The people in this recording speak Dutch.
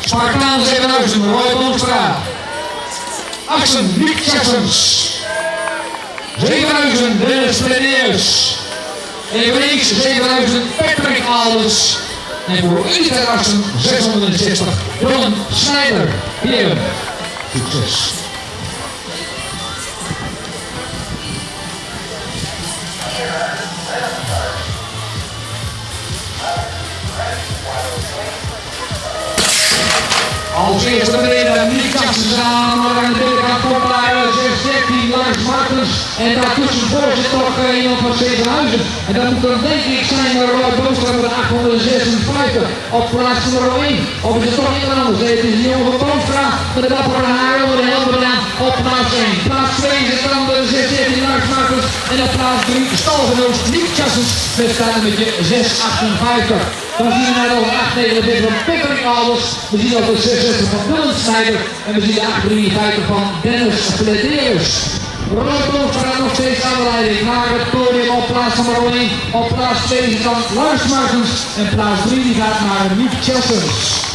Spartaan 7000, Roy Boomstra. Assen, Nick Jacksons. 7000, Dennis Pleneers. Eveneens 7000, Patrick Alders. En voor Utrecht Assen 660, Ron Snijder. Heren, succes. Als eerste beneden Nick Jackson aan, maar aan de binnenkant komt daar 6-13 Lars Martens. En daartussen voor zit toch iemand van Zevenhuizen. En dat moet dan denk ik zijn Roy Boomstra met 856 op plaats nummer 1. Of is het toch iemand anders? Het is die jongen van Boomstra met de dappere haar onder de helm gedaan op plaats 1. Plaats 2 zit dan de 6-13 Lars Martens. En op plaats 3 stalgenoot Nick Jackson met startnummertje 658. Dan zien we naar de 849 van Patrick Alders. We zien ook de 66 van Dylan Snijder. En we zien de 853 van Dennis Pleneers. Roy Boomstra nog steeds aan de leiding naar het podium op plaats nummer 1. Op plaats 2 is dan Lars Martens. En plaats 3 die gaat naar Nick Jackson.